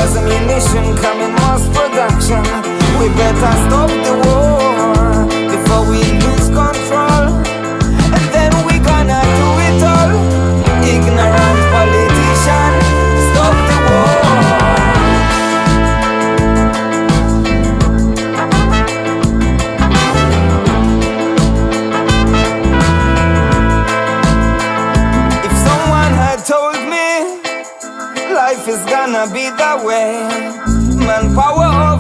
Cause ammunition come in mass production. We better stop the war before we lose control. And then we gonna do it all. Ignorant politician, stop the war. If someone had told me life is gonna be that way, manpower